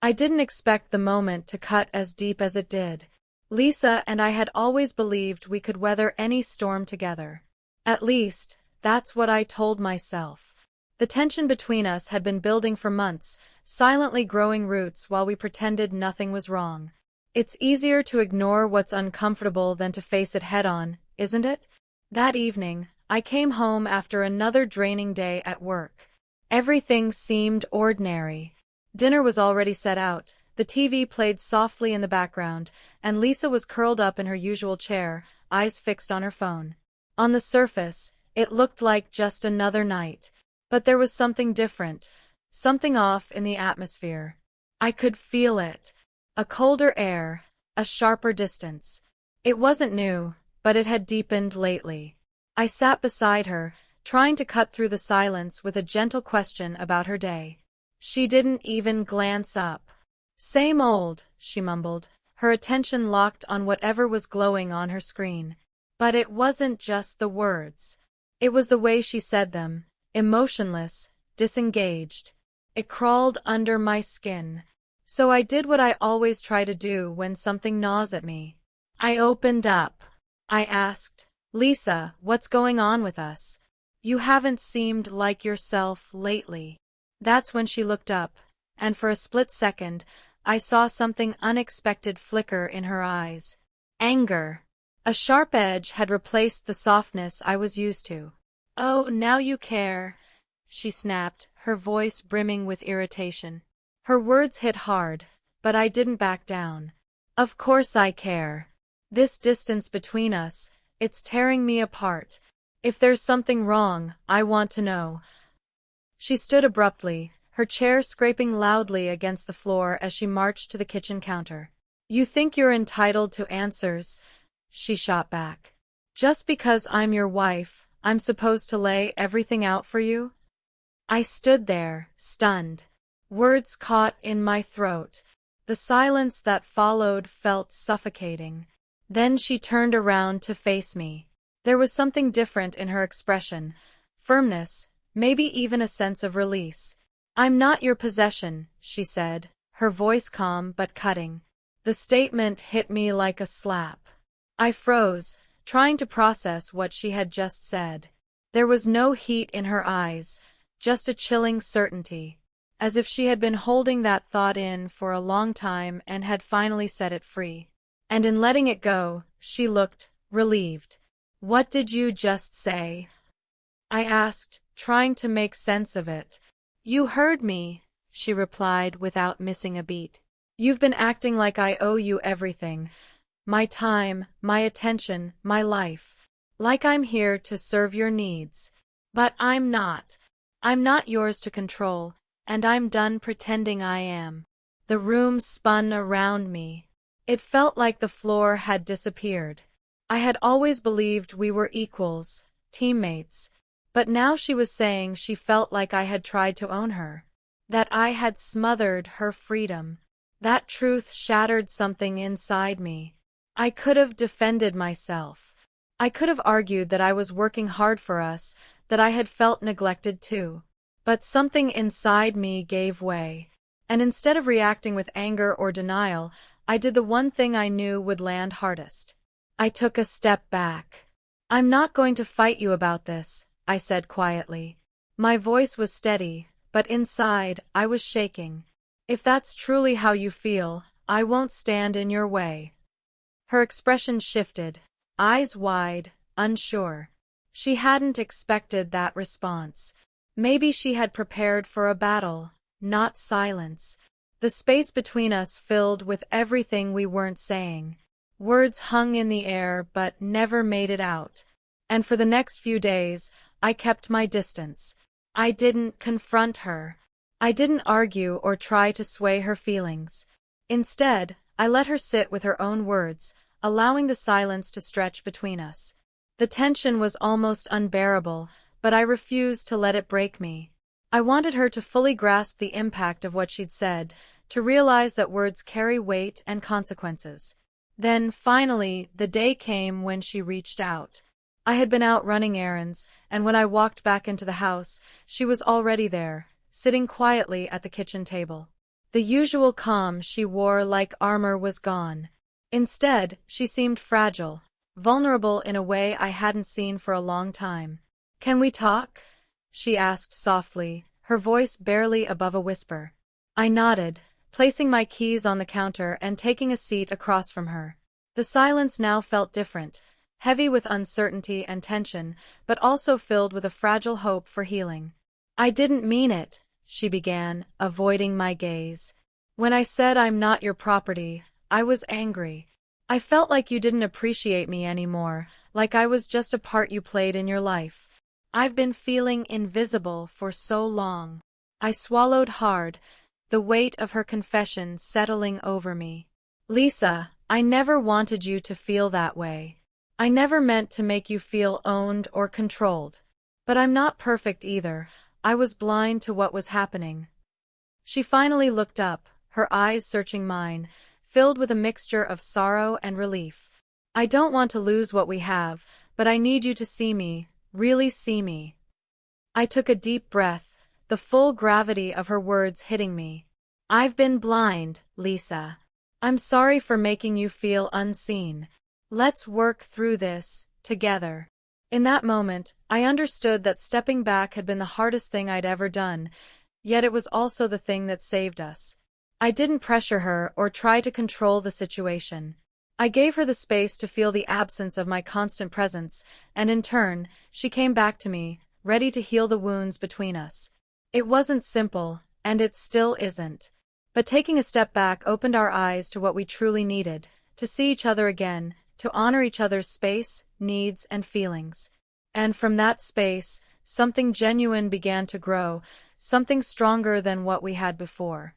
I didn't expect the moment to cut as deep as it did. Lisa and I had always believed we could weather any storm together. At least, that's what I told myself. The tension between us had been building for months, silently growing roots while we pretended nothing was wrong. It's easier to ignore what's uncomfortable than to face it head-on, isn't it? That evening, I came home after another draining day at work. Everything seemed ordinary. Dinner was already set out, the TV played softly in the background, and Lisa was curled up in her usual chair, eyes fixed on her phone. On the surface, it looked like just another night. But there was something different, something off in the atmosphere. I could feel it. A colder air, a sharper distance. It wasn't new, but it had deepened lately. I sat beside her, trying to cut through the silence with a gentle question about her day. She didn't even glance up. "Same old," she mumbled, her attention locked on whatever was glowing on her screen. But it wasn't just the words. It was the way she said them, emotionless, disengaged. It crawled under my skin. So I did what I always try to do when something gnaws at me. I opened up. I asked, "Lisa, what's going on with us? You haven't seemed like yourself lately." That's when she looked up, and for a split second, I saw something unexpected flicker in her eyes. Anger. A sharp edge had replaced the softness I was used to. "Oh, now you care," she snapped, her voice brimming with irritation. Her words hit hard, but I didn't back down. "Of course I care. This distance between us, it's tearing me apart. If there's something wrong, I want to know." She stood abruptly, her chair scraping loudly against the floor as she marched to the kitchen counter. "You think you're entitled to answers?" she shot back. "Just because I'm your wife, I'm supposed to lay everything out for you?" I stood there, stunned. Words caught in my throat. The silence that followed felt suffocating. Then she turned around to face me. There was something different in her expression. Firmness, maybe even a sense of release. "I'm not your possession," she said, her voice calm but cutting. The statement hit me like a slap. I froze, trying to process what she had just said. There was no heat in her eyes, just a chilling certainty, as if she had been holding that thought in for a long time and had finally set it free. And in letting it go, she looked relieved. "What did you just say?" I asked, trying to make sense of it. "You heard me," she replied without missing a beat. "You've been acting like I owe you everything. My time, my attention, my life. Like I'm here to serve your needs. But I'm not. I'm not yours to control, and I'm done pretending I am." The room spun around me. It felt like the floor had disappeared. I had always believed we were equals, teammates. But now she was saying she felt like I had tried to own her. That I had smothered her freedom. That truth shattered something inside me. I could have defended myself. I could have argued that I was working hard for us, that I had felt neglected too. But something inside me gave way. And instead of reacting with anger or denial, I did the one thing I knew would land hardest. I took a step back. "I'm not going to fight you about this," I said quietly. My voice was steady, but inside, I was shaking. "If that's truly how you feel, I won't stand in your way." Her expression shifted, eyes wide, unsure. She hadn't expected that response. Maybe she had prepared for a battle, not silence. The space between us filled with everything we weren't saying. Words hung in the air but never made it out. And for the next few days, I kept my distance. I didn't confront her. I didn't argue or try to sway her feelings. Instead, I let her sit with her own words, allowing the silence to stretch between us. The tension was almost unbearable, but I refused to let it break me. I wanted her to fully grasp the impact of what she'd said, to realize that words carry weight and consequences. Then, finally, the day came when she reached out. I had been out running errands, and when I walked back into the house, she was already there, sitting quietly at the kitchen table. The usual calm she wore like armor was gone. Instead, she seemed fragile, vulnerable in a way I hadn't seen for a long time. "Can we talk?" she asked softly, her voice barely above a whisper. I nodded, placing my keys on the counter and taking a seat across from her. The silence now felt different, heavy with uncertainty and tension, but also filled with a fragile hope for healing. "I didn't mean it," she began, avoiding my gaze. "When I said I'm not your property, I was angry. I felt like you didn't appreciate me anymore, like I was just a part you played in your life. I've been feeling invisible for so long." I swallowed hard, the weight of her confession settling over me. "Lisa, I never wanted you to feel that way. I never meant to make you feel owned or controlled. But I'm not perfect either. I was blind to what was happening." She finally looked up, her eyes searching mine, filled with a mixture of sorrow and relief. "I don't want to lose what we have, but I need you to see me, really see me." I took a deep breath, the full gravity of her words hitting me. "I've been blind, Lisa. I'm sorry for making you feel unseen. Let's work through this, together." In that moment, I understood that stepping back had been the hardest thing I'd ever done, yet it was also the thing that saved us. I didn't pressure her or try to control the situation. I gave her the space to feel the absence of my constant presence, and in turn, she came back to me, ready to heal the wounds between us. It wasn't simple, and it still isn't. But taking a step back opened our eyes to what we truly needed, to see each other again, to honor each other's space, needs, and feelings. And from that space, something genuine began to grow, something stronger than what we had before.